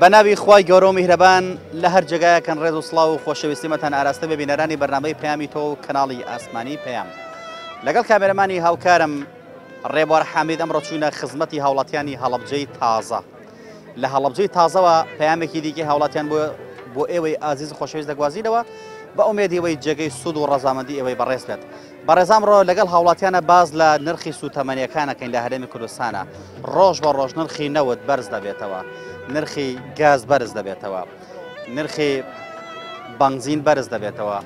بەناوی خوای گەورە و میهرەبان لە هەر جێگایەکەن ڕێز و سڵاو و خۆشەویستیمەتان ئاراستە بە بینەرانی بەرنامەی پەیامی تۆ و کەناڵی ئاسمانی پەیام لەگەڵ کامێرەمانی هاوکارم ڕێبوار حامید ئەمڕۆ چوونە خزمەتی هاوڵاتیانی هەڵەبجەی تازە لە هەڵەبجەی تازەوە پەیامێکی دیکەی هاوڵاتیان بۆ ئێوەی ئازیز خۆشەویست دەگوازینەوە بە ئومێدیەوەی جێگەی سود و ڕەزامەندی ئێوەی بەڕێز بێت بەڕێزام ڕۆ لەگەڵ هاوڵاتیانە باز لە نرخی سوتەمەنیەکانەکەین لە هەرێمی کوردستانە ڕۆژ بە ڕۆژ نرخی نەوت بەرز دەبێتەوە نرخی گاز بەرز دەبێتەوە نرخی بنزین بەرز دەبێتەوە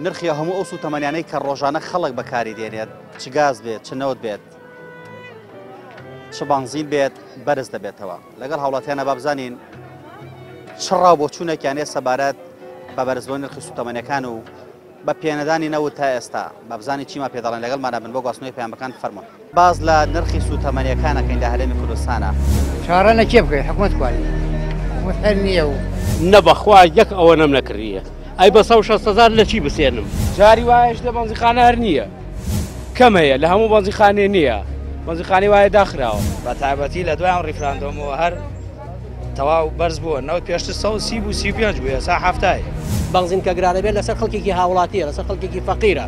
نرخی هەموو ئەو سوتەمەنیانەی کە ڕۆژانە خەڵک بەکاری دێنێت چ گاز بێت چ نەوت بێت چ بنزین بێت بەرز دەبێتەوە لەگەڵ هاوڵاتیانە بابزانین چڕاو بۆ چوونێکیانێ سەبارەت بە بەرزبوونی نرخی سوتەمەنیەکان و بە پێنەدانی نەوت تا ئێستا بابزانی چیما پێدەڵێن لەگەڵمانە بن بۆ گواستنەوەی پەیامەکان فەرموون باز لە نرخی سوتەمەنیەکانەکەین لە هەرێمی کوردستانە چارە نەکێ بکەی حکومەت کوانی حکومەت هەر نییە و نەبەخوا یەک ئەوە نەم نەکردیە ئەی بە 160,000 لە چی بسێنم جاری وایش لە بەنزیخانە هەر نییە کەم هەیە لە هەموو بەنزیخانێ نییە بەنزیخانی وایە داخراوە بە تایبەتی لە دوای ڕیفراندۆمەوە هەر تەواو بەرز بووە نەوەی پێشتر 130 بوو 35 بووە سا هەفتای بنزین کە گرانە بێت لەسەر خەڵکێکی هاوڵاتیە لەسەر خەڵکێکی فەقیرە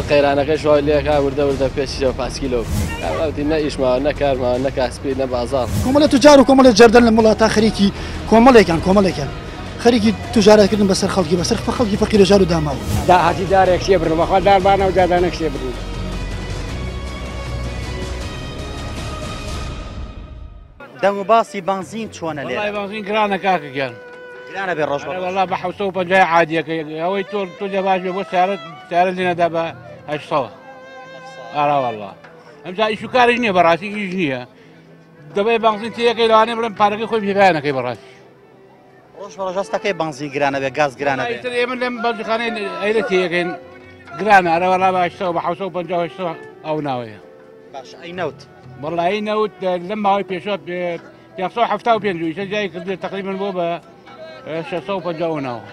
قەیرانەکەی شوای لێکا وردە پێشیەوە پاسکیلۆ ئەوتی نە ئیشماوە نە کارماوە نە کاسپی نە بازاڕ کۆمەڵە توجار و کۆمەڵە جەردەن لە وڵاتە خەریکی کۆمەڵێکیان خەریکی توجارەکردن بەسەر خەڵکی بەسەر خەڵکی فەقیرە جار و داماوە داهاتی دارێک شێ بڕن بەخوا داربانە و دادانە شێ بڕن دەنگ و باسی بنزین چۆنە لێ وڵای بەنزین گرانە کاکەگیان گرانە بێ ڕۆژ وەڵا بە 750 عادیەکە ئەوەی تۆ لە باش بێ بۆ سیارە لێنەدا بە 800 ئارا وەڵا ئەمجا ئیش و کارش نییە بەڕاستی هیچ نییە دەبێ بنزین تێیەکەی لەوانێ بڵێم پارەکەی خۆی پێیانەکەی بەڕاستی ڕۆژ بە ڕۆژەستەکەی بنزین گرانە بێ گاز گرانە بێ ئێمە لەم بەنزیخانەی ئەیلە تێیەکەین گرانە ئەرە وەڵا بە 800 بە 750 ئەو ناوەیە باش ئەی نەوت وەڵایی نەوت لەم ماوەی پێشوە 175 جای کردێت تقریبا بۆ بە 650 ناوە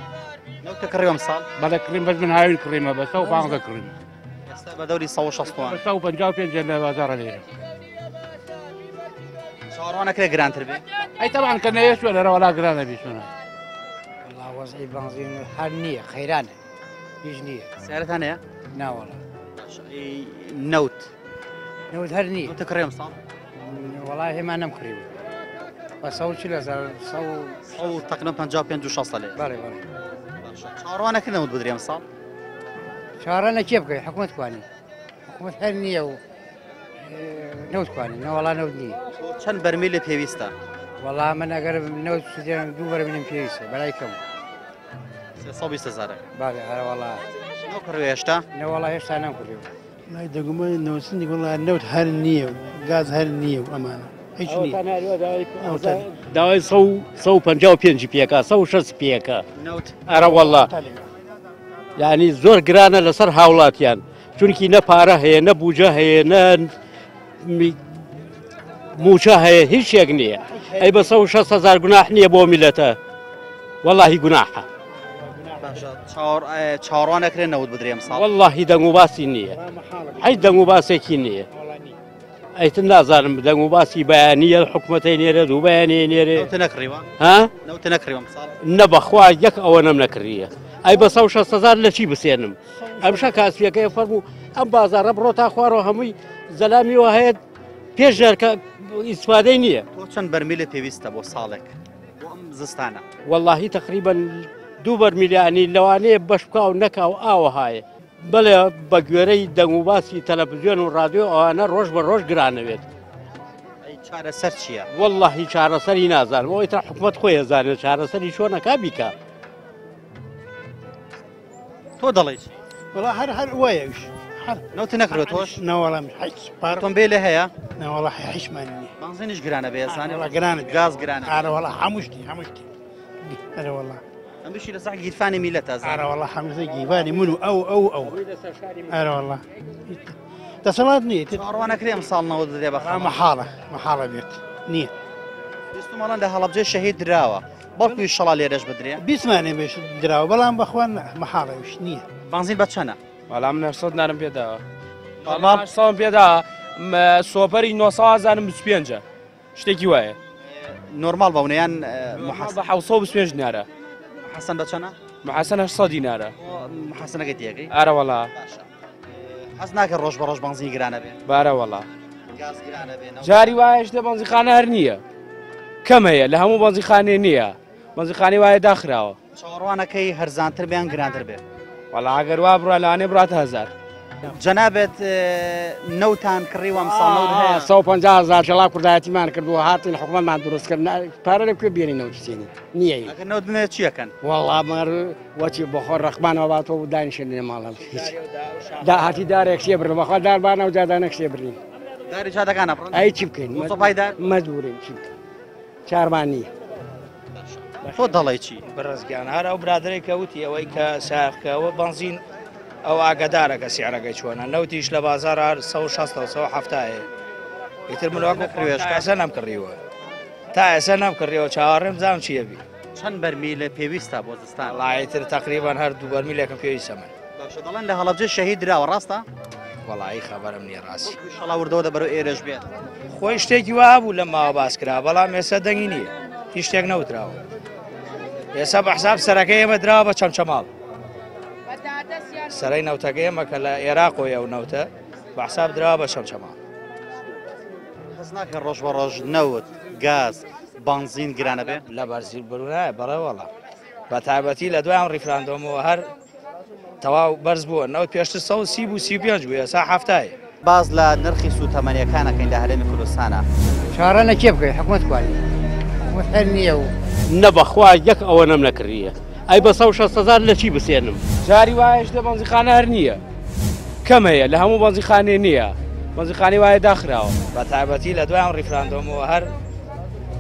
نەوتە کڕیوەم ساڵ بەڵێ کڕیم بەس من هاوین کڕیمە بە 115 کڕیم ئێستا بە دەوری 160 155 لە بازاڕە لێرە چاڕوانەکرێ گرانتر بێ ئەی تەبان کە نەوێت لەرە وەڵا گرانە بیشونە والله وەزعی بنزین هەر نییە خەیرانە هیچ نییە سیارەتان هەیە ناوەڵە نەوت نەوت هەر نییە نەوتە کڕیوەم ساڵ وەڵای هێمان نەم کڕیوە بە 140 تقریبا 55 و 60 لێ بەڵێ بەڵێ چاڕوانەکە نەوت بدرێم ساڵ چارە نەکێ بکەی حکومەت کوانی حکومەت هەر نییە و نەوت کوانی نەوەڵا نەوت نییە چەند بەرمیل لە پێویستە وەڵا من ئەگەر نەوت سودیان دوو بەرمێنم پێویستە بەلای کەم 120,000 بەڵێ هەرە وەڵا نەوکڕوێ هێشتا نەوەڵا هێشتا نەم کڕیوە لای دەگومە نەوسنی وڵات نەوت هەر نییە و گاز هەر نییە و ئەمانە هیچ نییە داوای 155 پێکە 160 پێکە ئەرە وەڵا یعنی زۆر گرانە لەسەر هاوڵاتیان چونکی نە پارە هەیە نە بوجە هەیە نە موچە هەیە هیچ شێک نییە ئەی بە 160,000 گوناح نییە بۆ میلەتە وەڵاهی گوناحە چاڕوانەکرێ نەوت بدرێم ساڵ وەڵاهی دەنگ و باسی نییە هیچ دەنگ و باسێکی نییە ئەیتر نازانم دەنگ و باسی بەیانیە حکومەتەی نێرە دوو بەیانەیە نێرێ نەکڕیوە ها نەوتە نەکڕیوەم ساڵ نەبەخوا یەک ئەوە نەم نەکردیە ئەی بە 160,000 لە چی بسێنم ئەمشە کاسپیەکەی فەرموو ئەم بازارە بڕۆ تا خوارەوە هەمووی زەلامیەوە هەیە پێش ژەرکە ئیسفادەی نییە تۆ چەند بەرمیلە پێویستە بۆ ساڵێک بۆ ئەم زستانە وەڵاهی تقریبا 2 بەرمیلیانی لەوانەیە بەش بکە و نەکا و ئاوە هایە بەڵێ بە گوێرەی دەنگ و باسی تەلەڤیزیۆن و ڕادیۆ ئەوانە ڕۆژ بە ڕۆژ گرانەوێت چارەسەر چییە وەڵاهی چارەسەری نازانم ئەوەی تا حکومەت خۆی ئەزانێت چارەسەری چۆنەکا بیکە تۆ دەڵێ وڵا هەر وایەش نەوتە نەکرێت تۆش نەوەڵام ئۆتۆمبیل هەیە نەوەڵا هیچمان نییە بنزینیش گرانە بێ زانێ گرانە گاز گرانە ئارەوەڵا هەمووشتی هەرەوەڵا ئەم بشی لە ساق گیرفانی میلەتە ئارەوەڵا هەمووسە گیوانی من و ئەو ئارەوەڵا دەسەڵات نییە چاڕوانەکرێ ئەم ساڵ نەوت بدرێ بە مەحاڵە بێت نییە مەڵەن لە هەڵەبجێ شەهید دراوە بەڵکو ئینشەڵا لێرەش بدرێ بیسمانێ بێش دراوە بەڵام بەخوا مەحاڵەویش نییە بنزین بە چەنە بەڵام نەرسەد نرم پێداوە نۆرمال ساڵم پێدا سۆپەری 925 شتێکی وایە نۆرمال بەونەیان بە 725 دینارە حەسەن بە چەنە محەسەن 800 دینارە حەسەنەکەی تێگەی ئارە وەڵا حەز ناکە ڕۆژ بە ڕۆژ بنزین گرانە بێ بارە وەڵا گاز گرانە بێ جاری وایە شتە بەنزیخانە هەر نییە کەم هەیە لە هەموو بەنزیخانێ نییە بەنزیخانەی وایە داخراوە چاوەڕوانەکەی هەرزانتر بیان گرانتر بێ وەڵا ئەگەر وا بڕە لەوانێ بڕاتە 1000 جەنابێت نەوتان کڕیوە ئەمساڵ نەوت هەیە 150,000 شەڵا کوردایەتیمان کردووە هاتین حکوومەتمان دروستکردن پارە لەکوێ بێنی نەوتچێنی نییە ئەگەر نەوت بنێت چیەکەن وەڵا مەر وەچی بۆ خۆ ڕەخمانەوە باتەوە و دانیشێن لێ ماڵم داهاتی دارێک شێ برن بەخوا داربانە و جادانە کشێ برین داری جادەکانە ئەی چی بکەین مۆتۆپایدار مەجبورین چی بکەین چارمان نییە تۆ دەڵێ چی بەڕێزگیان هەر ئەو برادری کەوتی ئەوەی کە ساخکەوە بنزین ئەو ئاگدارەکە سیعرەکەی چۆنە نەوتیش لە بازار 160 ئیتر منواکە ئەسە نەم کڕیوە تا ئێستا نەم کڕیەوە چاوەڕێم زانم چیە بی چەند بەرمی لە پێویستە بۆ زستان وڵایتر تقریبان هەردوو بەرمیلێکم پێویستە من دەڵێن لە هەڵەبجە شەهید درراوە ڕاستە وەڵایی خەبەرم نییە ڕاستی ئینشەڵا وردەوە دەبەرەوە ئێرەش بێت خۆی شتێکی وابوو لە ماوە باس کرا بەڵام ئێستا دەنگی نییە هیچ شتێک نەوتراوە ئێستا بە حساب سەرەکەی ئێمە دراوە بە چەمچەماڵ سەرەی نەوتەکە ئێمە کە لە عێراقۆیە و نەوتە بە حساب دراوە بە چەمچەماڵ حەز ناکە ڕۆژ بە ڕۆژ نەوت گاز بنزین گرانە بێ لە بەرزیل بروونایە بەڵێ وەڵا بە تایبەتی لە دوایان ڕیفراندۆمەوە هەر تەواو بەرز بووە نەوت پێشتر 130 و 35 بوو ئێستا هەفتایە باز لە نرخی سوتەمەنیەکانەکەین لە هەرێمی کوردستانە چارە نەکێ بکەین حکوومەت کوانی حکوومەت هەر نییە و نەبەخوا یەک ئەوە نەم نەکردیە ئەی بە 160,000 لە چی بسێنم جاری وایە شتە بەنزیخانە هەر نییە کەم هەیە لە هەموو بەنزیخانێ نییە بەنزیخانەی وایە داخراوە بە تایبەتی لە دوایان ڕیفراندۆمەوە هەر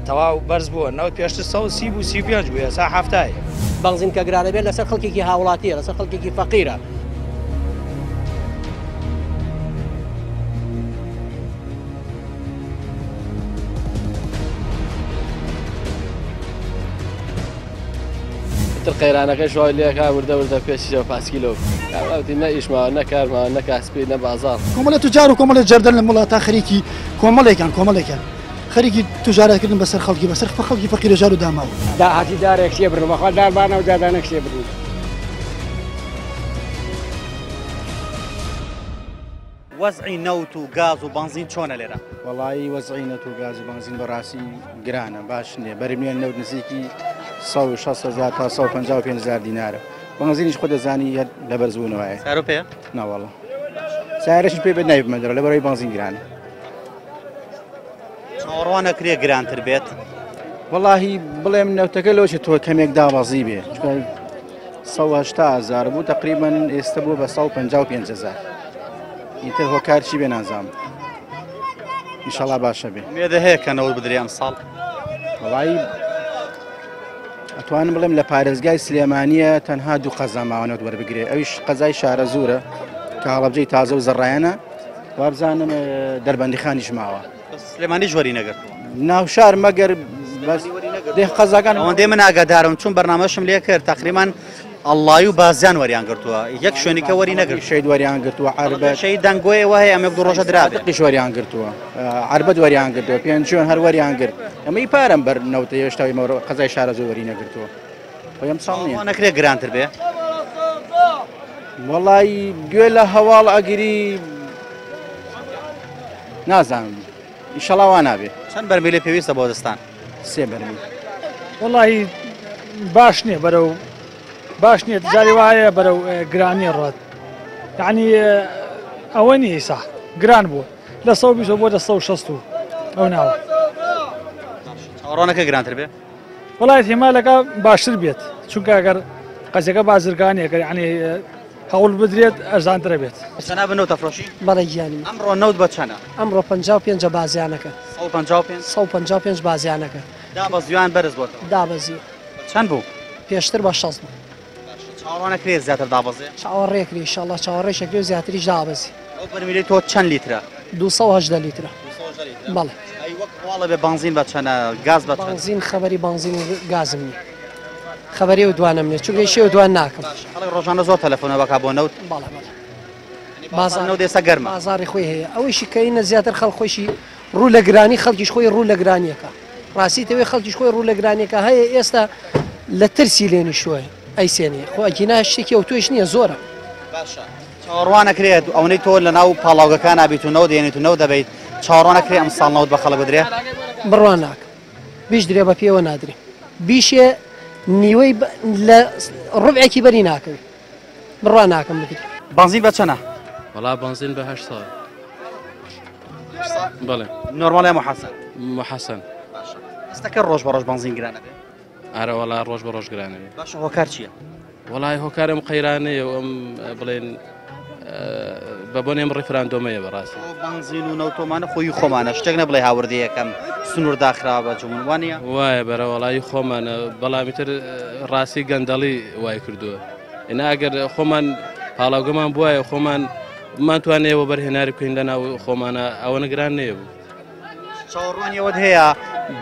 تەواو بەرز بووە نەوت پێشتر 130 و 35 بوو ئێستا هەفتایە بنزین کە گرانە بێت لەسەر خەڵکێکی هاوڵاتیە لەسەر خەڵکێکی فەقیرە تر قەیرانەکەی شوای لێکا وردە وردە پێ 5 کیلۆ ئەوتی نە ئیشماوە نە کارماوە نە کاسپی نە بازاڕ کۆمەڵە توجار و کۆمەڵە جەردەن لە وڵاتە خەریکی کۆمەڵێکیان خەریکی توجارەکردن بەسەر خەڵکی بەسەر خەڵکی فەقیرە ژار و داماوە داهاتی دارێک شێ برن بەخوا داربانە و جادانە کشێ برین وەزعی نەوت و گاز و بنزین چۆنە لێرە وەڵایی وەزعی نەوت و گاز و بنزین بەڕاستی گرانە باش نییە بەرمیێن نەوت نزیکی 160,000 تا 155,000 دینارە بنزینیش خۆ دەزانی لە بەرزبوونەوەیە سارۆ پێ ناوەڵە سایرەش پێ بێت نایبمەدەرە لە بەرەوەی بنزین گرانە چاوەڕوان نەکرێ گرانتر بێت وەڵاهی بڵێم نەوتەکە لەوچێت تۆ کەمێک داوازی بێ 180,000 بوو تقریبان ئێستا بوو بە 155,000 ئیتر هۆکارچی بێ نازام ئینشەڵا باشە بێ مێدە هەیە کە نەوت بدرێ ئەمساڵ وەڵایی ئەتوانم بڵێم لە پارێزگای سلێمانیە تەنها دوو قەزا ماوەنەوت وەربگرێ ئەویش قەزای شارە زورە کە هەڵەبجەی تازە و زەڕایەنە وابزانم دەربەندیخانیش ماوە سلێمانی ژوەری نەگرت ناو شار مەگەر دێ قەزاکان ئەوەندەی من ئاگادارم چون بەرنامەشم لێ کرد تقریبان ئەڵڵایی و بازیان وەریان گرتووە یەک شوێنیکە وەری نەگرت شەید وەریان گرتووە عربەت شەید دەنگۆیەوە هەیە ئەمە دوو ڕۆژە درابێت قیش وەریان گرتووە عربەت وەریان گرتووە پێنجۆن هەر وەریان گرت ئەمەی پارەم بەر نەوتە هێشتاوی قەزای شارە زۆر وەری نەگرتووە خۆیم ساڵ نییە نەکرێ گرانتر بێ وەڵایی گوێ لە هەواڵ ئەگری نازانم ئینشەڵا وا نابێ چەند بەرمیلێ پێویستە بۆ دەستان 3 بەرمیل وەڵی باش نییە بەرەو باش نییە جاری وایە بەرەو گرانی ڕات یعنی ئەوە نیە ئیسا گران بووە لە 120 بۆ 160 ئەو ناوە چاوەڕوانەکە گرانتر بێ وڵایەت هێمالەکە باشتر بێت چونکە ئەگەر قەزەکە بازرگانیەکە یعنی هەوڵ بدرێت ئەرزانترە بێت چەنا بنەوت ئەفرۆشی بەڵێ گیانی ئەمڕۆ نەوت بە چەنە ئەمڕۆ 55 بازیانەکە 155 بازیانەکە دابەزیوان بەرز بۆتەوە دابەزی چەند بوو پێشتر بە 60 بوو چاوەڕوانەکرێت زیاتر دابەزێ چاوەڕێکری ئینشەڵڵا چاوەڕێشێکی و زیاتریش دابەزی ئەو بەرمیلەی تۆ چەند لیترە 280 لیترە بەڵێ ئەی وەک هەواڵە بێ بنزین بە چەنە گاز بە چەند بنزین خەبەری بنزین و گازم نییە خەبەری و دوانم نیە چونکە شێ و دوان ناکەم خەڵک ڕۆژانە زۆر تەلەفۆنە بەکا بۆ نەوت بازار نەوت ئێستا گەرمە بازاری خۆی هەیە ئەوەیشی کەینە زیاتر خەڵک خۆشی ڕوو لە گرانی خەڵکیش خۆی ڕوو لە گرانیەکە ڕاستی تەوێ خەڵکیش خۆی ڕوو لە گرانیەکە هەیە ئێستا لە ترسی لێنی شوێ ئەیسێنێ خۆ ئەگینا شتێکی ئەو توێش نییە زۆرە چاوەڕوانەکرێت ئەوەی تۆ لە ناو پاڵاوگەکان نابیت و نەوت دێنیت و نەوت دەبیت چاوەڕوانەکرێ ئەم ساڵ نەوت بە خەڵک بدرێ بڕوان ناکە بیش درێ بە پێوە نادرێ بیشێ نیوەی لە ڕوبعێکی بەری ناکەوێت بڕوان ناکەم بگرێ بنزین بە چەنە وڵا بنزین بە 8 ساڵ بەڵێ نۆرماڵە محەسەن محەسەن ئێستاکە ڕۆژ بە ڕۆژ بنزین گرانە بێ ئارە وڵا ڕۆژ بە ڕۆژ گرانەوێ باشە هۆکار چییە وڵای هۆکارم قەیرانەیە و ئەم بڵێن بە بۆنێم ڕیفراندۆمەیە بەڕاستی بنزین و نەوتۆمانە خۆی خۆمانە شتێک نەبڵێ هاوردەیەکەم سنوور داخرا بە جمون وانە وایە بەرە وڵی خۆمانە بەڵامیتر ڕاستی گەندەڵی وای کردووە ئێنا ئەگەر خۆمان پاڵاوگەمان بواە خۆمان بمانتوانێەوە بەرهێناری بکەین لە ناو خۆمانە ئەوە نەگران نەیە بوو چاوەڕوانیەوەت هەیە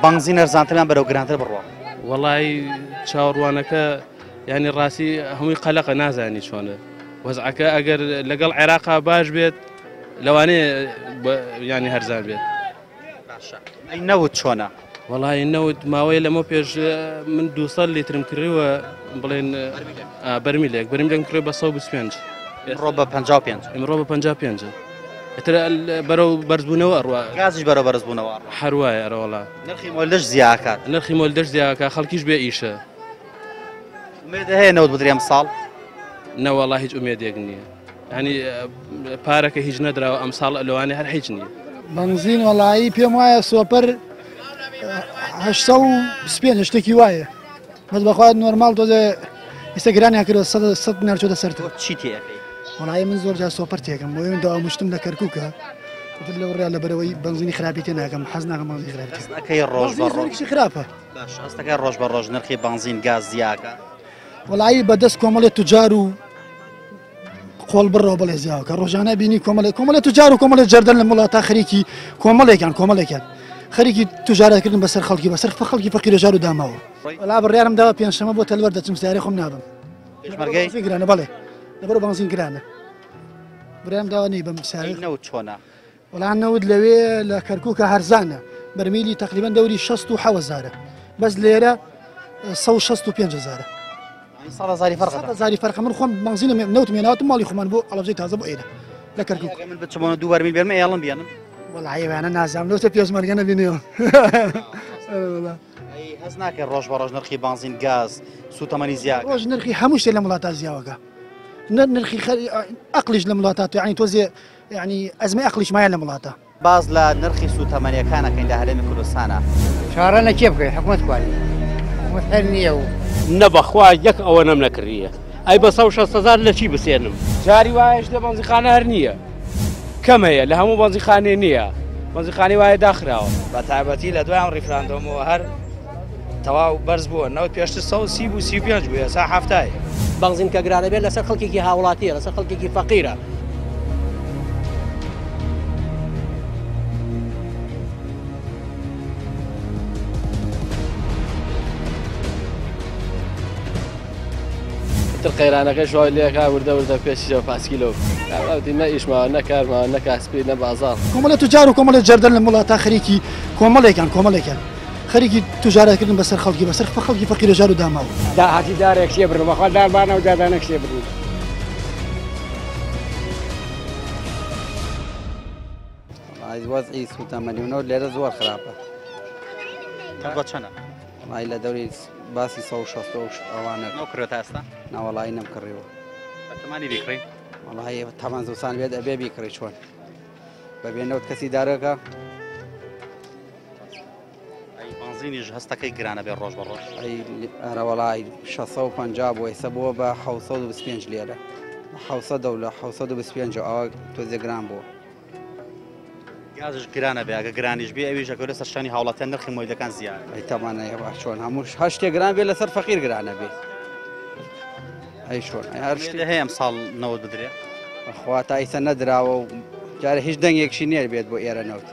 بنزین ئەرزانترمان بەرەو گرانتر بڕوە وڵی چاوەڕوانەکە ینی ڕاستی هەمووی قەلەقە نازانی چۆنە وەزعەکە ئەگەر لەگەڵ عێراقا باش بێت لەوانەیە ینی هەرزان بێت ئەی نەوت چۆنە وڵی نەوت ماوەیە لەمە پێش من 200 لیترم کردیوە بڵێن بەرمیلێک بەرمیلێک کڕێ بە 125 ئەمڕۆ بە 55 ئەمڕۆ بە 55 ئەتر بەرەو بەرزبوونەوە ئەڕوا گازیش بەرەو بەرزبوونەوە هەروایە ئەرەوەڵا نرخی مۆلدەش زیاکات نرخی مۆلدەش زیاکە خەڵکیش بێ ئیشە ئومێدە هەیە نەوت بدرێ ئەم ساڵ نەوەڵا هیچ ئومێدێک نییە ینی پارەکە هیچ نەدراوە ئەم ساڵ لەوانێ هەر هیچ نییە بنزین وەڵایی پێم وایە سۆپەر 825 شتێکی وایە بەس بەخوات نۆرمال تۆزێ ئێستا گرانیان کردەوە 100 نەرچۆتە سەرتەوە چی تێەکەی وەڵایی من زۆر جار سۆپەر تێکم بۆ من داوامشتم لە کەرکووکە لەو ڕێ لە بەرەوەی بنزینی خراپی تێ ناکەم حەز ناکەم بنزینی خراپی ئەەکەی ڕۆژ بە ڕۆژ خراپە ئەستەکە ڕۆژ بە ڕۆژ نرخی بنزین گاز زیاکە وەڵایی بەدەست کۆمەڵێت توجار و قۆڵ بڕەوە بڵێ زیاوکە ڕۆژانە بینی کۆمەڵێت توجار و کۆمەڵێت جەردەن لە وڵاتە خەریکی کۆمەڵێکیان خەریکی توجارەکردن بەسەر خەڵکی بەسەر خەڵکی فەقیرەژار و داماوە وەڵا بڕیارم داوە پێنجشەمە بۆ تەلوەر دەچم سیارەی خۆم نابم پێشمەرگەی گرانە بەڵێ لەبەرەوە بنزین گرانە بڕیارم داوە نەی بەم سیارەی نەوت چۆنە وەڵا نەوت لەوێ لە کەرکووکە هەرزانە بەرمیلی تقریبان دەوری 67,000 بەس لێرە 165,000 زاری فەرق من خۆم بنزینە نەوت مێناوتم ماڵی خۆمان بۆ ئەڵەبجەی تازە بۆ ئێرە لە کەرکووک من بچمەوە دوو بەرمیل بێرمە ئێڵم بیانم وەڵایوانە نازانم لەوتە پێشمەرگە نەبینێەوە هەز ناکە ڕۆژ بە ڕۆژ نرخی بنزین گاز سوتەمەنی زیاد ڕۆژ نرخی هەموو شتێک لە وڵاتە زیاوەکە نرخی ئەقلیش لە وڵاتات ینی تۆزێ ینی ئەزمە ئەقلیش مایە لە وڵاتە باز لە نرخی سوتەمەنیەکانەکەین لە هەرێمی کوردستانە چارە نەکێ بکەین حکوومەت کوانی حکوومەت هەر نییە و نەبەخوا یەک ئەوە نەم نەکردیە ئەی بە 160,000 لە چی بسێنم جاری وایەش لە بەنزیخانە هەر نییە کەم هەیە لە هەموو بەنزیخانێ نییە بەنزیخانی وایە داخراوە بە تایبەتی لە دوای ئەم ڕیفراندۆمەوە هەر تەواو بەرز بووە نەوت پێشتر 130 بوو 35 بووە سا هەفتای بنزین کە گرانە بێت لەسەر خەڵکێکی هاوڵاتیە لەسەر خەڵکێکی فەقیرە تر قەیرانەکە شوای لێکا وردە وردە پێشیەوە پاسکیلەوە کاوتی نە ئیشماوە نەکارماوە نەکاسپی نە بازار کۆمەڵێت توجار و کۆمەڵێت جەردەن لە وڵاتە خەریکی کۆمەڵێکیان خەریکی توجارەکردن بەسەر خەڵکی بەسەر خەڵکی فەقیرەژار و داماوە داهاتی دارێک شێ بڕ بەخوا داربانە و دادانە شێ بڕ وەزعی سوتەمەنیونەوە لێرە زۆر خراپە بە چەنە وڵی لە دەوری باسی 160 ئەوانە نەکرێت ئێستا ناوەڵی نەمکڕیەوە بەتەمانی بیکڕی وڵی تامان زوسان بێت ئەبێ بیکڕی چۆن بەبێنەوت کەسی دارەکە بنزینیش هەستەکەی گرانە بێ ڕۆژ بە ڕۆژ ئەرەوەڵی 650 بۆ ئێستا بووە بە 725 لێرە 700 لە 725 ئەوە تۆزێ گران بووە گازش گرانە بێ ئەگە گرانیش بێ ئەویش ئەگەورە سەر شانی هاوڵاتیان نرخی مۆیدەکان زیاد ئەیتەمانەیە باش چۆن هەموو هەر شتێک گران بێ لەسەر فەقیر گرانە بێ ئەی چۆن هەر شتێ هەیە ئەم ساڵ نەوت بدرێ بەخوا تا ئیسە نەدراوە و جارە هیچ دەنگێکشی نێر بێت بۆ ئێرە نەوت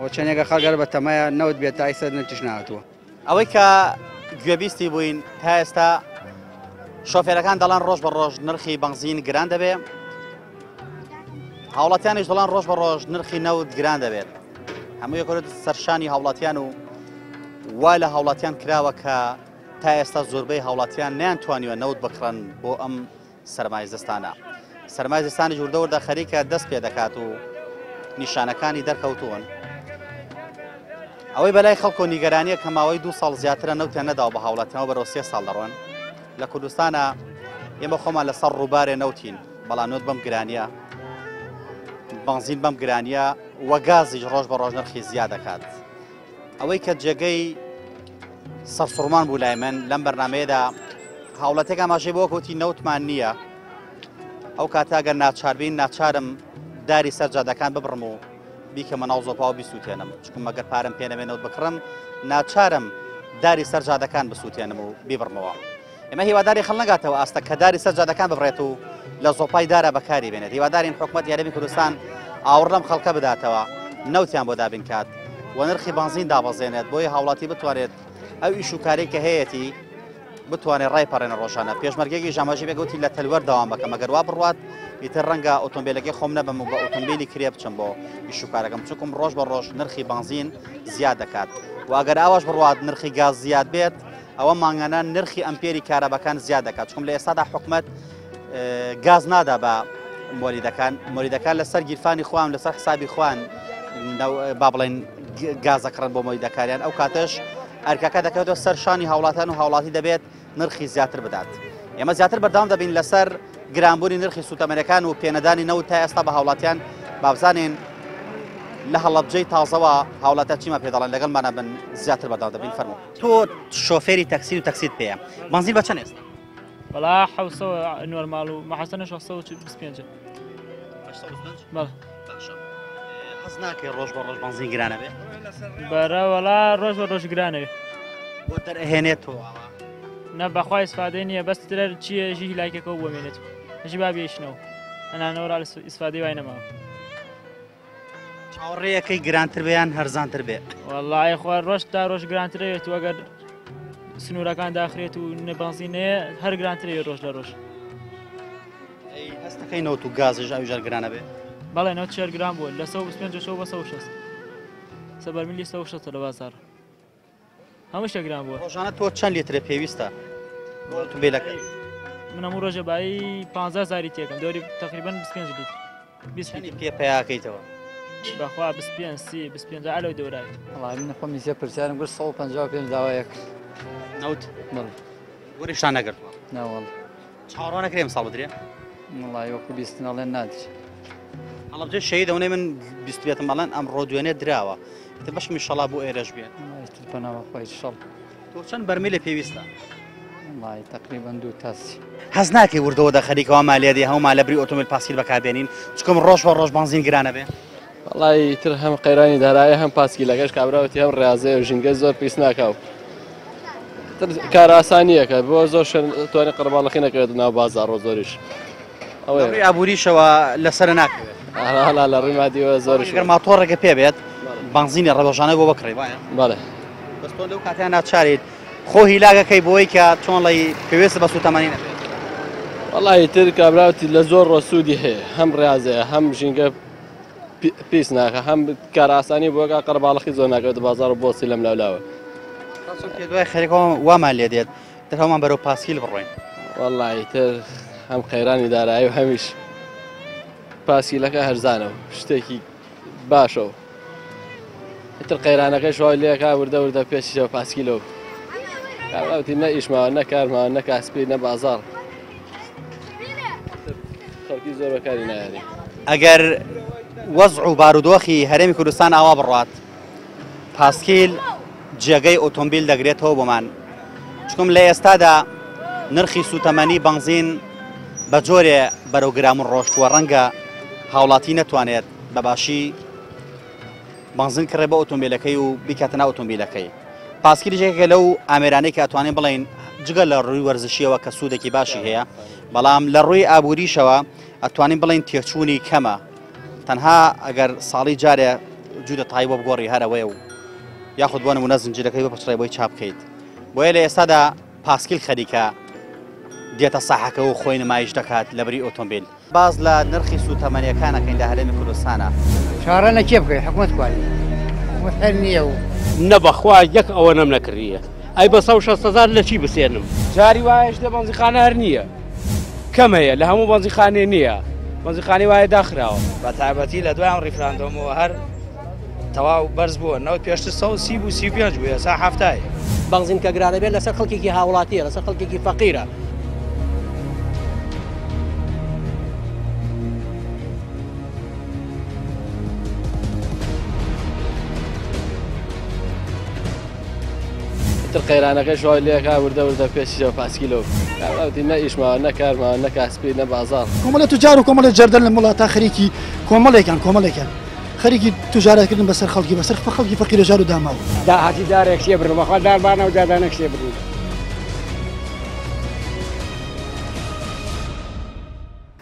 و چەندێکە خەڵگەر بە تەمایە نەوت بێت تا ئێستا نەتیش نهاتووە. ئەوەی کە گوێبیستی بووین تا ئێستا شۆفێرەکان دەڵان ڕۆژ بە ڕۆژ نرخی بنزین گران دەبێ، هاوڵاتیانیش دەڵان ڕۆژ بە ڕۆژ نرخی نەوت گران دەبێت. هەموو یەکەوت سەرشانی هاوڵاتیان و وا لە هاوڵاتیان کراوە کە تا ئێستا زۆربەی هاوڵاتیان نیانتوانیوە نەوت بکڕن بۆ ئەم سەرمای زستانە. سەرمای زستانی ژووردەوردە خەریکە دەست پێ دەکات و نیشانەکانی دەرکەوتوون. ئەوەی بەلای خەڵک و نیگەرانیە کە ماوەی 2 ساڵ زیاترە نەوتیان نەداوە بە هاوڵاتیانەوە بەرەو 3 ساڵ دەڕۆن. لە کوردستانە ئێمە خۆمان لەسەر ڕووبارێ نەوتین، بەڵام نوت بەم گرانیە، بنزین بەم گرانیە وە گازیش ڕۆژ بە ڕۆژ نرخی زیاد دەکات. ئەوەی کە جێگەی سەرسوڕمان بوو لای من لەم بەرنامەیەدا هاوڵاتێک ئاماژەی بۆ کەوتی نەوتمان نییە، ئەو کاتاگەر ناچاربین ناچارم داری سەر جادەکان ببڕم و بیکەمە ناو زۆپا و بیسووتێنم، چکم مەگەر پارەم پێ نەبێنەوە بکڕم ناچارم داری سەر جادەکان بسووتێنم و بیبڕمەوە. ئێمە هیواداری خەڵ نەگاتەوە ئاستە کە داری سەر جادەکان ببڕێت و لە زۆپای دارە بەکاری بێنێت. هیوادارین حکوومەت یاریمی کوردستان ئاوڕ لەم خەڵکە بداتەوە، نەوتیان بۆ دابین کات و نرخی بنزین دابەزێنێت بۆی هاوڵاتی بتوانێت ئەو ئیش و کارێک کە هەیەی بتوانێت ڕایپەڕێنە ڕۆژانە. پێشمەرگێکی ژامەژی بێگوتی لە تەلوەر داوام بکەم، مەگەر وا بڕوات ئیتر ڕەنگە ئۆتۆمبیلەکەی خۆم نەبم و بە ئۆتۆمبیلی کرێ بچم بۆ ئیش و کارەکەم، چونکم ڕۆژ بە ڕۆژ نرخی بنزین زیاد دەکات و ئەگەر ئاواش بڕوات نرخی گاز زیاد بێت ئەوە مانگانە نرخی ئەمپێری کارەبەکان زیاد دەکات، چونکم لە ئێستادا حکوومەت گاز نادا بە مۆریدەکان لەسەر گیرفانی خوان لەسەر حسابی خوان با بڵێن گازەکڕن بۆ مۆریدەکاریان، ئەو کاتەش ئەرکەکە دەکەوێتەوە سەر شانی هاوڵاتیان و هاوڵاتی دەبێت نرخی زیاتر بدات. ئێمە زیاتر بەردەوام دەبین لەسەر گرانبوونی نرخی سوتەمەنەکان و پێنەدانی نەوت تا ئێستا بە هاوڵاتیان بابزانین لە هەڵەبجەی تازەوە هاوڵاتە چیمە پێدەڵێن لەگەڵمانە بن زیاتر بەردەوام دەبین. فەرموو تۆ شۆفێری تەکسی و تەکسیت پێیە، بنزین بە چەند ئێستا؟ وەڵا 700 نۆرمال و مەحەسەنە 625. بەڵێ حەز ناکەی ڕۆژ بە ڕۆژ بنزین گرانە بێ؟ بەرە وەڵا ڕۆژ بە ڕۆژ گرانەوێ بۆ دەرئەهێنێتەوە نە بەخوا ئیسفادەی نییە بەس ترە چیە ژی هیلاکێکەوە بۆمێنێت هەژی بابێشنەوە ئەنانەوەڕا لە ئیسفادەی وای نەماوە. چاوەڕێیەکەی گرانتر بێیان هەرزانتر بێ؟ وەڵای خوا ڕۆژ تا ڕۆژ گرانترەوێت و ئەگەر سنوورەکان داخرێت و نەبنزینەیە هەر گرانترەوێت ڕۆژ لە ڕۆژ. هەستەکەی نەوت و گازش ئەویژار گرانە بێ؟ بەڵێ 90 گرام بووە لە 125 بە 160 سەبەرمیلی 160 لە بازار هەموو شتێک گران بووە. ڕۆژانە تۆ چەند لیترە پێویستە ئۆتۆمبیلەکەی؟ من هەموو ڕۆژە بایی 15 زاری تێکم دەوری تقریبان 25 لیتر 20 لیتر پێ پێیاکەیتەوە بەخوا 25 30 25 ئالۆی دەورای. وەڵامی من خۆمی زیە پرسیارم گرت 155 داوایەک نەوت بڵێ وەریشتان نەگرتووە؟ ناوەڵ چاوەڕوا نەکرێ ئەمساڵ بدرێ؟ وەڵای وەکو بیستن ئەڵێن نادرێت. هەڵەبجێ شەهید دەونەی من بیست بێتم بەڵێن ئەمڕۆ دوێنێ دراوە تر بەشم ئینشەڵا بۆ ئێرەش بێت. پەناوە خۆی شەڵ. تۆ چەند بەرمیلە پێویستە؟ وڵای تقریبان 2 تاسی. حەز ناکەی وردەوە خەریکەوە مالیەتی هەمومان لە بری ئۆتۆمبیل پاسکیل بەکاربێنین چکم ڕۆژ بە ڕۆژ بنزین گرانە بێ؟ وڵای تر هەم قەیرانی دارایە هەم پاسکیلەکەش کابراوەتی هەم ڕێازەیە و ژینگە زۆر پێویست ناکاو. کار ئاسانیەکە بۆ زۆر توانێ قەرباڵەخی نەکەوێت ناو بازاڕۆ زۆریش. ئەوەی ئابووریشەوە لەسەر ناکەوێت. هەڵا لە ڕووی مادیەوە زۆرش. ئەگەر ماتۆڕێکە پێ بێت بنزینی ڕەبەژانە بۆ بکڕی وایە؟ بەڵێ. بەس تۆ لەو کاتیان ناچارێت خۆ هیلاگەکەی بۆی کە چۆنڵی پێویستە بە سوتەمانی نەبێت. وەڵی تر کابراوتی لە زۆر ڕۆسوودی هەیە هەم ڕێازەیە هەم ژینگە پیس ناکە هەم کار ئاسانی بۆگا قەرباڵەخی زۆر ناکەوێت بازار و بۆسی لەم لاولاوە. پێ دوای خەریکەوە وامان لێ دێت تر هەمان بەرەو پاسکیل بڕۆین. وەڵی تر هەم قەیرانی دارایی و هەمیش پاسکیلەکە هەرزانە و شتێکی باشەوە. تر قەیرانەکەی شوای لێکا وردە وردە پێشیەوە پاسکیلەوە. کابراوتی نە ئیشماوە نە کارماوە نە کاسپی نە بازار. خەڵکی زۆر بەکاری نایانی. ئەگەر وەزع و بارودۆخی هەرێمی کوردستان ئاوا بڕات پاسکیل جێگەی ئۆتۆمبیل دەگرێتەوە بۆمان چکم لە ئێستادا نرخی سوتەمەنی بنزین بە جۆرێ بەرەو گرامون ڕۆشتووە ڕەنگە هاوڵاتی نەتوانێت بەباشی بنزین کڕێ بە ئۆتۆمبیلەکەی و بیکاتە ئۆتۆمبیلەکەی. پاسکیل جێگەکە لەو ئامێرانەی کە ئەتوانین بڵێن جگە لە ڕووی وەرزشیەوە کە سوودێکی باشی هەیە بەڵام لە ڕووی ئابووریشەوە ئەتوانین بڵێن تێچوونی کەمە تەنها ئەگەر ساڵی جارێ جوودە تایبە بگۆڕی هەرەوەی و یاخود بۆ نمونە زنجیرەکەی بپەچڕێ بۆی چاپ بکەیت بۆیە لە ئێستادا پاسکیل خەریکە دێتە ساحەکە و خۆی نمایش دەکات لە بری ئۆتۆمبیل باز لە نرخی سوتەمەنیەکانەکەین لە هەرێمی کوردستانە چارە نەکێ بکەی حکوومەت کوانی حکوومەت هەر نییە و نەبەخوا یەک ئەوە نەم نەکردیە ئەی بە 160,000 لە چی بسێنم جاری وایەش لە بەنزیخانە هەر نییە کەم هەیە لە هەموو بەنزیخانێ نییە بەنزیخانەی وایە داخراوە بە تایبەتی لە دوای ئەم ڕیفراندۆمەوە هەر تەواو بەرز بووە نەوت پێشتر 130 بوو 35 بوو ئێستا هەفتایە بەنزین کە گرانە بێت لەسەر خەڵکێکی هاوڵاتیە لەسەر خەڵکێکی فەقیرە قەیرانەکە شوای لێکا وردە پێشیەوە پاسکیلۆ کاوتی نە ئیشماوە نە کارماوە نە کاسپی نە بازار کۆمەڵە توجار و کۆمەڵە جەردەن لە وڵاتە خەریکی کۆمەڵێکیان خەریکی توجارەکردن بەسەر خەڵکی بەسەر خەڵکی فەقیرە جار و داماوە داهاتی دارێک شێ بڕ بەخوا داربانە و دادانە شێ بڕ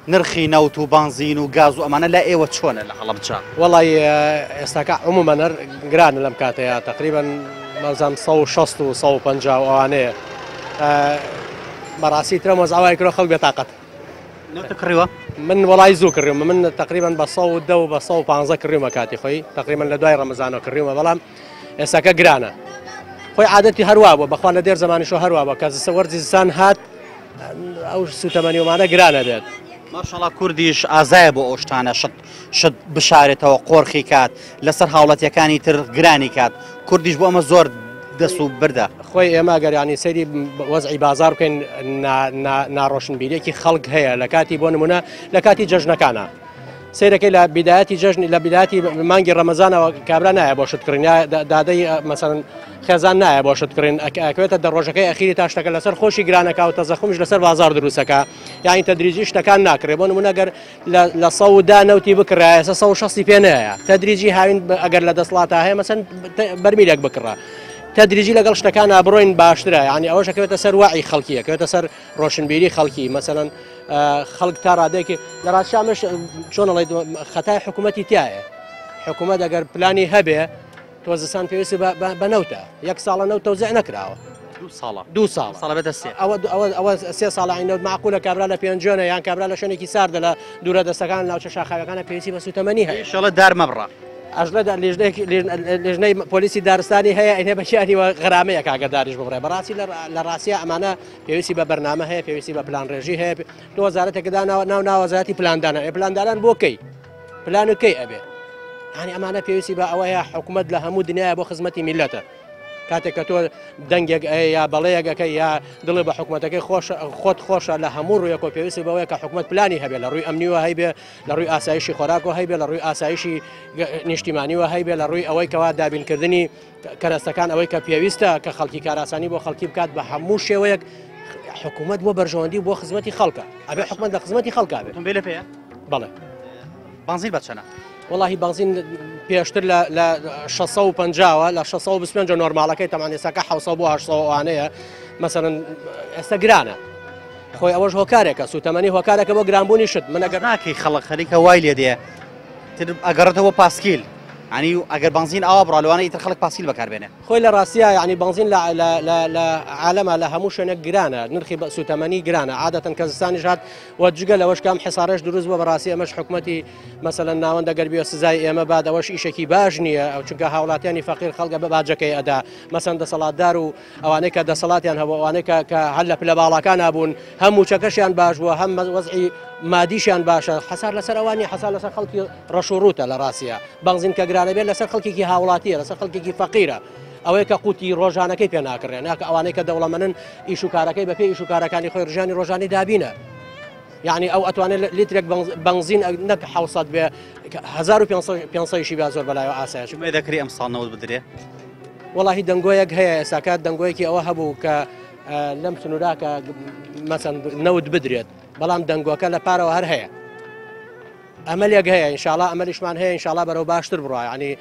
نرخی نەوت و بانزین و گاز و ئەمانە لە ئێوە چۆنە لە هەڵەبجا وەڵی ئێستاکە عمومەنەر گرانە لەم کاتەیە تقریبا مەزان 160 و 150 ئەوانەیە بەڕاستی ترە مۆزاوای کرۆ خەڵک بێتاقەت کڕیوە من وڵای زوو کڕیومە من تقریبا بە 110 و بە 115 کڕیومە کاتی خۆی تقریبا لە دوای ڕەمەزانەوە کڕیومە بەڵام ئێستاکە گرانە خۆی عادەتی هەروە بووە بەخوا لە دێر زمانیشەوە هەروە بووە کە وەرزی زستان هات ئەو سوتەمەنیومانە گرانە بێت ماشەڵا کوردیش ئازایە بۆ ئەو شتانە شت بشارێتەوە قۆرخی کات لەسەر هاوڵەتیەکانی تر گرانی کات کوردیش بۆ ئەمە زۆر دەست و بردە خۆی ئێمە گەریانی سەیری وەزعی بازار بکەین ناڕۆشنبیرێکی خەڵک هەیە لە کاتی بۆ نمونە لە کاتی جەژنەکانە سیرەکەی لە بیدایەتی جەژنی لە بیدایەتی مانگی ڕەمەزانەوە کابرا نایە بۆ شتکردن دادەی مەسەڵەن خێزان نایە بۆ شتکردن ئەکوێتە دەڕۆژەکەی ئەخیری تا شتەکە لەسەر خۆشی گرانەکە و تەزەخمیش لەسەر بازار دروستەکە یانی تەدریجی شتەکان ناکرێت بۆ نمونە گەر لە 100 نەوتی بکڕایە 160 پێ نایە تەدریجی هاوین ئەگەر لە دەسڵاتە هەیە مەسەن بەرمیلێک بکڕە تەدریجی لەگەڵ شتەکان ئابڕۆین باشترە ینی ئەوەش کەوێتە سەر واعی خەڵکیە کەوێتە سەر ڕۆشنبیری خەڵکی مەسەڵەن خەڵک تا ڕادێکی لە ڕاستیامش چۆنەڵێ خەتای حکوومەتی تایە حکوومەت ئەگەر پلانی هەبێ تۆزستان پێویستی بە نەوتە یەک ساڵە نەوت تەوزیع نەکراوە دو ساڵ بێتە سێ ئەوە سێ ساڵی نەوت معقولە کابرا لە پێنجۆنە یان کابرا لە شوێنێکی ساردە لە دوورە دەستەکان لاوچە شاخاوەکانە پێویستی بە سوتەمەنی هەیە ئینشاڵڵا دارمەبڕە ئەژلە لێژنەی پۆلیسی دارستانی هەیە ئەینێ بەشیانیوە غرامەیە کاگەداریش بڕێ بەڕاستی لە ڕاستیە ئەمانە پێویستی بە بەرنامە هەیە پێویستی بە پلان ڕێژی هەیە تۆ وەزارەتێکدا ناو ناوەزارەتی پلاندانە پلاندانان بۆکەی پلانەکەی ئەبێ هەنی ئەمانە پێویستی بە ئەوەیە حکوومەت لە هەموو دنیاە بۆ خزمەتی میلەتە کاتێک کە تۆ دەنگێک یا بەڵەیەکەکە یا دڵی بە حکوومەتەکەی خۆت خۆشە لە هەموو ڕوویەکۆ پێویستی بەوەیە کە حکوومەت پلانی هەبێ لە ڕووی ئەمنیوە هەیبێ لە ڕووی ئاسایشی خۆراکەوە هەیبێ لە ڕووی ئاسایشی نیشتیمانیوە هەیبێ لە ڕووی ئەوەی کەوا دابینکردنی کەرەستەکان ئەوەی کە پێویستە کە خەڵکی کاراسانی بۆ خەڵکی بکات بە هەموو شێوەیەک حکوومەت بۆ بەرژەوەندی بۆ خزمەتی خەڵکە ئەبێ حکوومەت لە خزمەتی خەڵکا بێت تۆمبیلە پێیە بەڵێ بانزین بەچەنە والله بنزین پێشتر لە 650 لە 625 نۆرمالەکەی تەمان ئێستاکە 700 بۆ 800 ئەوانەیە مەسەڵەن ئێستا گرانە خۆی ئەوەش هۆکارێکە سوتەمەنی هۆکارێکە بۆ گرانبوونی شت من ئەگەر ناکەی خەڵک خەریکە وای لێ دێ ئەگەڕێتەوە پاسکیل عنی ئەگەر بنزین ئاوا بڕالوانە ئیتر خەڵک پاسکیل بەکاربێنێ خۆی لە ڕاستیە یعنی بنزین لە عالەمە لە هەموو شوێنێک گرانە نرخی سوتەمەنی گرانە عادەتەن کەزستانی ژات وەجگە لەوەش کام حسارەش دروست بووە بەڕاستی ئەمەش حکوومەتی مەسەلەن ناوەندە گەربیە سزای ئێمە بعد ئەوەش ئیشێکی باش نییە ئەو چونکە هاوڵاتیانی فەقیر خەڵکە بە باجەکەی ئەدا مەسەن دەسەڵاتدار و ئەوانەی کە دەسەڵاتیان هەبوو ئەوانەی کە هەل لە پلە باڵەکان نبوون هەموو چەکەشیان باش بووە هەم وەزعی مادیشیان باشە حسار لەسەر ئەوانی حسار لەسەر خەڵکی ڕەشوڕوتە لە ڕاستیە بنزین کە گرانە بێت لەسەر خەڵکێکی هاوڵاتیە لەسەر خەڵکێکی فەقیرە ئەوەیە کە قوتی ڕۆژانەکەی پێ ناکڕێن ناکە ئەوانەی کە دەوڵەمەنن ئیش و کارەکەی بەپێی ئیش و کارەکانی خۆی ڕژانی ڕۆژانی دابینە یعنی ئەو ئەتوانێت لیترێک بنزین نەک 700 بێ 1500 بیا زۆر بەلایەوە ئاسایش دەکری ئەم ساڵ نەوت بدرێ وەڵاهی دەنگۆیەک هەیە ئێساکات دەنگۆیەکی ئەوە هەبوو کە لەم سنووراکە مەسەن نەوت بدرێت بەڵام دەنگۆکە لە پارەوە هەر هەیە ئەمەلێک هەیە ئینشاڵڵا ئەمەلیشمان هەیە ئینشاڵڵا بەرەو باشتر بڕوە ینی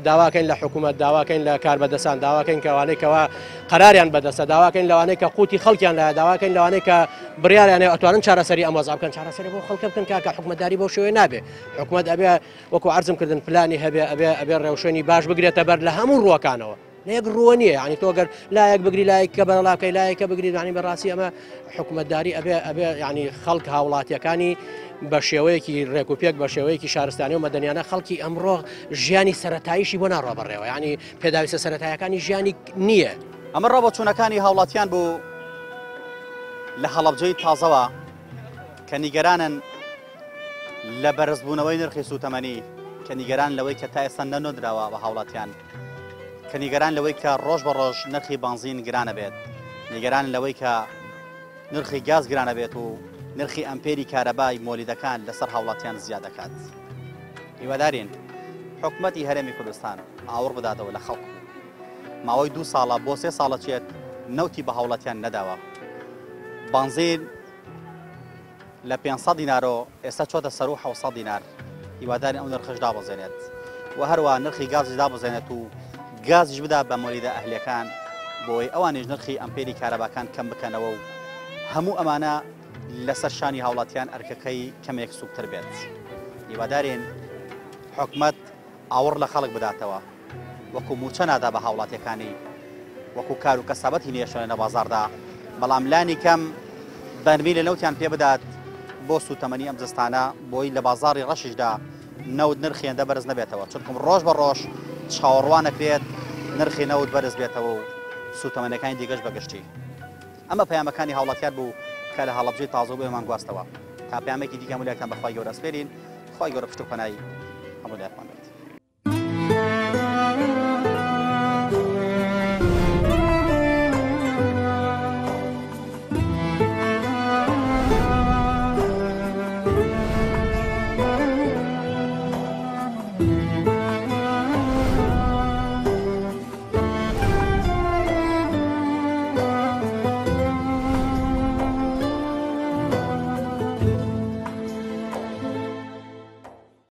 داواکەین لە حکوومەت داواکەین لە کاربەدەسان داواکەین کەوانەیەکەوە قەراریان بەدەستە داواکەین لەوانەیە کە قوتی خەڵکیان لە داواکەین لەوانەیە کە بڕیاریانێ ئەتوانن چارەسەری ئەم وەزع بکەن چارەسەری بۆ خەڵکە بکەن کاکە حکوومەتداری بۆ شێوەیە نابێ حکوومەت ئەبێ وەکو عەرزم کردن پلانی هەبێ ئەبێ ڕێوشێنی باش بگرێتە بەر لە هەموو ڕووەکانەوە لەیەک ڕووە نییە ینی تۆگەر لایەک بگری لایەکە بەڵاکەی لایەکە بگری ینی بەڕاستی ئەمە حکوومەتداری ئەبێ ینی خەڵک هاوڵاتیەکانی بە شێوەیەکی ڕێکوپێک بە شێوەیەکی شارستانی و مەدەنیانە خەڵکی ئەمڕۆ ژیانی سەرەتاییشی بۆ ناڕۆ بەڕێوە ینی پێداویستە سەرەتایەکانی ژیانی نییە ئەمە ڕۆ بە چوونەکانی هاوڵاتیان بوو لە هەڵەبجەی تازەوە کە نیگەرانن لە بەرزبوونەوەی نرخی سوتەمەنی کە نیگەران لەوەی کە تا ئێستا نەنۆدراوە بە هاوڵاتیان کە نیگەران لەوەی کە ڕۆژ بە ڕۆژ نرخی بنزین گرانە بێت نیگەران لەوەی کە نرخی گاز گرانە بێت و نرخی ئەمپێری کارەبای مۆلیدەکان لەسەر هاوڵاتیان زیاد دەکات هیوادارین حکوومەتی هەرێمی کوردستان ئاوڕ بداتەوە لە خەڵک ماوەی 2 ساڵە بۆ 3 ساڵە چێت نەوتی بە هاوڵاتیان نەداوە بنزین لە 500 دینارۆ ئێستا چۆتە سەر و 700 دینار هیوادارین ئەو نرخش دابەزێنێت و هەروە نرخی گازی دابەزێنێت و گازیش بدا بە مۆلیدە ئەهلیەکان بۆی ئەوانیش نرخی ئەمپێری کارەباکان کەم بکەنەوە و هەموو ئەمانە لەسەر شانی هاوڵاتیان ئەرکەکەی کەمێک سوکتر بێت هیوادارین حکوومەت ئاوڕ لە خەڵک بداتەوە وەکو موچە نادا بە هاوڵاتیەکانی وەکو کار و کەسابەتی نیەشێنە بازاردا بەڵام لانی کەم بەرمی لە نەوتیان پێ بدات بۆ سوتەمەنی ئەم جستانە بۆی لە بازاری ڕەشیشدا نەوت نرخیێندە بەرز نەبێتەوە چونکم ڕۆژ بە ڕۆژ چاوەڕوانەکرێت نرخی نەوت بەرز بێتەوە و سوتەمەنەکانی دیگەش بەگشتی ئەمە پەیامەکانی هاوڵاتیان بوو کە لە هەڵەبجەی تازە بۆیمان گواستەوە تا پەیامێکی دیکە هەموو لایەکتان بەخوای گەورە سپێرین خی گەورە پشت و پەنای هەموو لایەکمان بێت